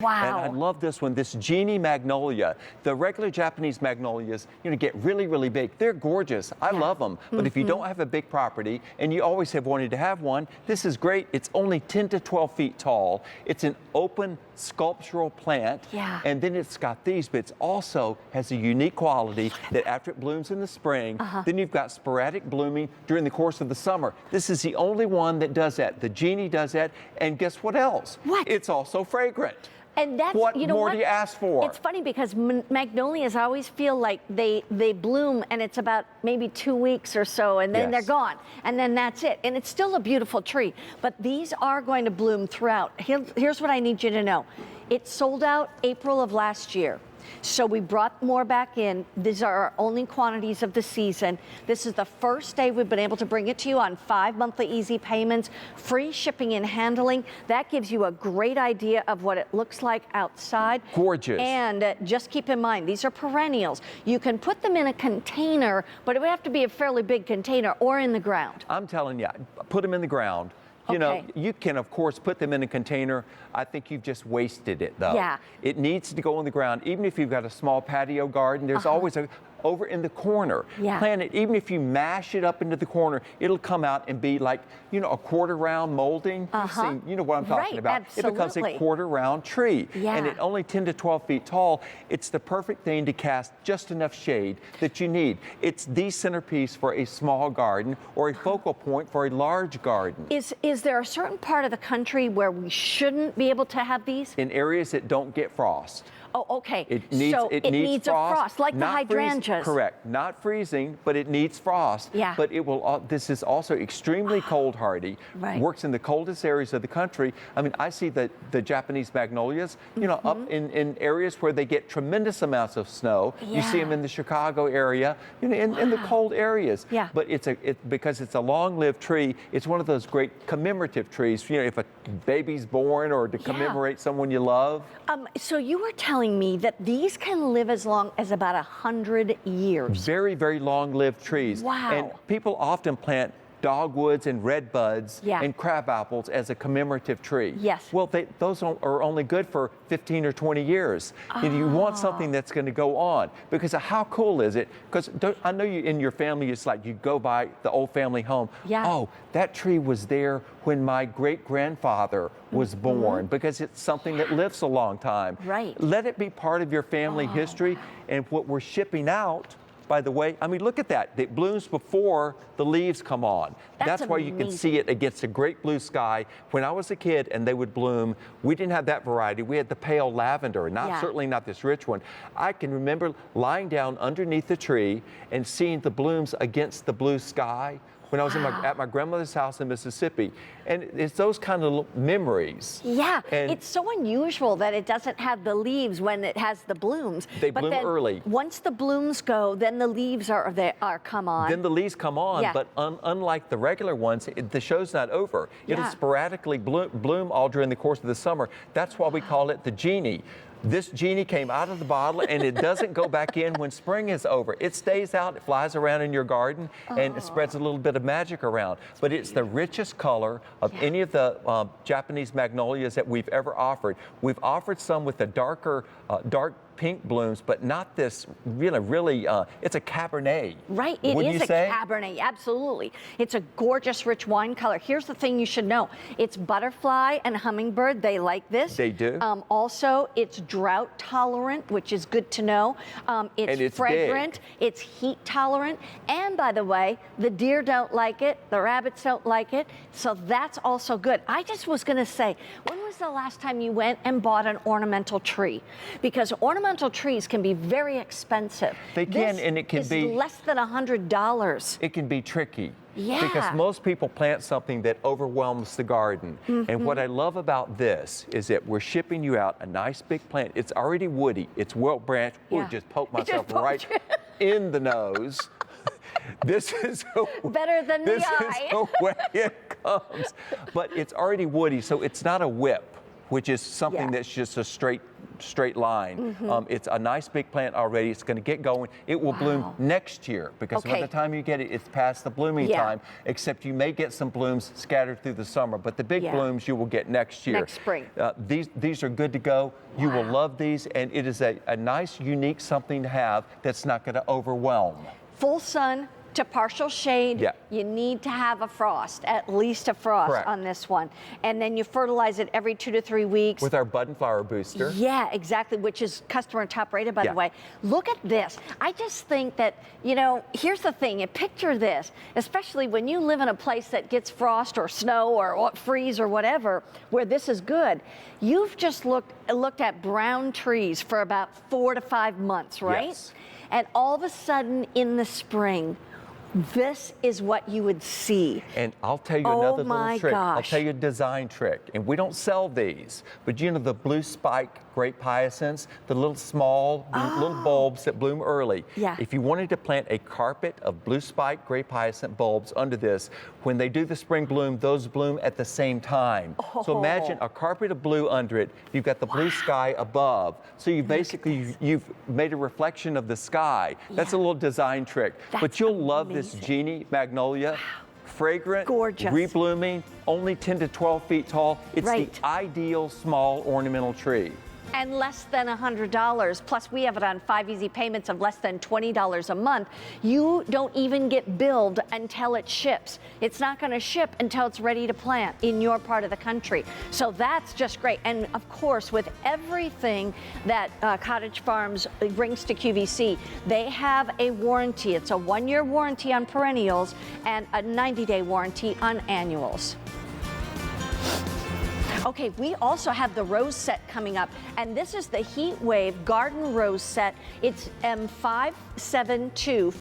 Wow. And I love this one, this Genie Magnolia. The regular Japanese magnolias, get really, really big. They're gorgeous. I love them. But if you don't have a big property and you always have wanted to have one, this is great. It's only 10 to 12 feet tall. It's an open sculptural plant. Yeah. And then it's got these, but it also has a unique quality that after it blooms in the spring, then you've got sporadic blooming during the course of the summer. This is the only one that does that. The Genie does that. And guess what else? What? It's also fragrant. And that's, What more do you ask for? It's funny because magnolias, I always feel like they bloom and it's about maybe 2 weeks or so and then they're gone. And then that's it. And it's still a beautiful tree. But these are going to bloom throughout. Here's what I need you to know. It sold out April of last year. So we brought more back in. These are our only quantities of the season. This is the first day we've been able to bring it to you on 5 monthly easy payments, free shipping and handling. That gives you a great idea of what it looks like outside. Gorgeous. And just keep in mind, these are perennials. You can put them in a container, but it would have to be a fairly big container or in the ground. I'm telling you, put them in the ground. You can, of course, put them in a container. I think you've just wasted it, though. Yeah. It needs to go in the ground. Even if you've got a small patio garden, there's always over in the corner. Plant it. Even if you mash it up into the corner, it'll come out and be like, a quarter round molding. You know what I'm talking about. Absolutely. It becomes a quarter round tree. And at only 10 to 12 feet tall, it's the perfect thing to cast just enough shade that you need. It's the centerpiece for a small garden or a focal point for a large garden. Is there a certain part of the country where we shouldn't be able to have these? In areas that don't get frost. Oh, okay. It needs a frost, like the hydrangeas. Correct. Not freezing, but it needs frost. Yeah. But it will. This is also extremely cold hardy. Right. Works in the coldest areas of the country. I mean, I see the Japanese magnolias, up in areas where they get tremendous amounts of snow. You see them in the Chicago area, in the cold areas. Yeah. But because it's a long-lived tree, it's one of those great commemorative trees. If a baby's born or to commemorate someone you love. So you were telling me that these can live as long as about 100 years. Very, very long-lived trees. Wow. And people often plant dogwoods and redbuds and crab apples as a commemorative tree. Yes. Well, those are only good for 15 or 20 years. You want something that's going to go on, because how cool is it? Because I know you in your family, it's like you go by the old family home. Yeah. Oh, that tree was there when my great-grandfather was born, because it's something that lives a long time. Right. Let it be part of your family history. And what we're shipping out, by the way, I mean, look at that. It blooms before the leaves come on. That's why you can see it against a great blue sky. When I was a kid and they would bloom, we didn't have that variety. We had the pale lavender, certainly not this rich one. I can remember lying down underneath the tree and seeing the blooms against the blue sky when I was at my grandmother's house in Mississippi. And it's those kind of memories. Yeah, and it's so unusual that it doesn't have the leaves when it has the blooms. They bloom early. Once the blooms go, then the leaves are come on. Then the leaves come on, but unlike the regular ones, the show's not over. It'll sporadically bloom all during the course of the summer. That's why we call it the Genie. This Genie came out of the bottle and it doesn't go back in when spring is over. It stays out, it flies around in your garden and it spreads a little bit of magic around. But it's the richest color of any of the Japanese magnolias that we've ever offered. We've offered some with the dark pink blooms, but not this really, it's a Cabernet. Right, it is a Cabernet, absolutely. It's a gorgeous, rich wine color. Here's the thing you should know. It's butterfly and hummingbird, they like this. They do. Also, it's drought tolerant, which is good to know. It's fragrant, it's heat tolerant, and by the way, the deer don't like it, the rabbits don't like it, so that's also good. I just was gonna say, when was the last time you went and bought an ornamental tree? Because ornamental trees can be very expensive. They can, and it can be less than $100. It can be tricky. Yeah. Because most people plant something that overwhelms the garden. And what I love about this is that we're shipping you out a nice big plant. It's already woody. It's well branched. Ooh, just poke myself right in the nose. This is better than the eye. This is the way it comes. But it's already woody, so it's not a whip. which is something that's just a straight line. It's a nice big plant already. It's going to get going. It will bloom next year because by the time you get it, it's past the blooming time, except you may get some blooms scattered through the summer, but the big blooms you will get next year. Next spring. These are good to go. You will love these, and it is a nice, unique something to have that's not going to overwhelm. Full sun to partial shade, you need to have a frost, at least a frost on this one. And then you fertilize it every 2 to 3 weeks. With our bud and flower booster. Yeah, exactly, which is customer top rated, by the way. Look at this. I just think that, you know, here's the thing. Picture this, especially when you live in a place that gets frost or snow or freeze or whatever, where this is good. You've just looked at brown trees for about 4 to 5 months, right? Yes. And all of a sudden in the spring, this is what you would see. And I'll tell you another little trick. Gosh. I'll tell you a design trick. And we don't sell these, but you know the blue spike grape hyacinths, the little small little bulbs that bloom early. Yeah. If you wanted to plant a carpet of blue spike grape hyacinth bulbs under this, when they do the spring bloom, those bloom at the same time. So imagine a carpet of blue under it. You've got the blue sky above. So you basically, you've made a reflection of the sky. That's a little design trick. But you'll love this Genie Magnolia. Fragrant, gorgeous, reblooming, only 10 to 12 feet tall. It's the ideal small ornamental tree. And less than $100. Plus, we have it on 5 easy payments of less than $20 a month. You don't even get billed until it ships. It's not going to ship until it's ready to plant in your part of the country. So that's just great. And of course, with everything that Cottage Farms brings to QVC, they have a warranty. It's a 1-year warranty on perennials and a 90-day warranty on annuals. Okay, we also have the rose set coming up, and this is the Heat Wave Garden Rose Set. It's M572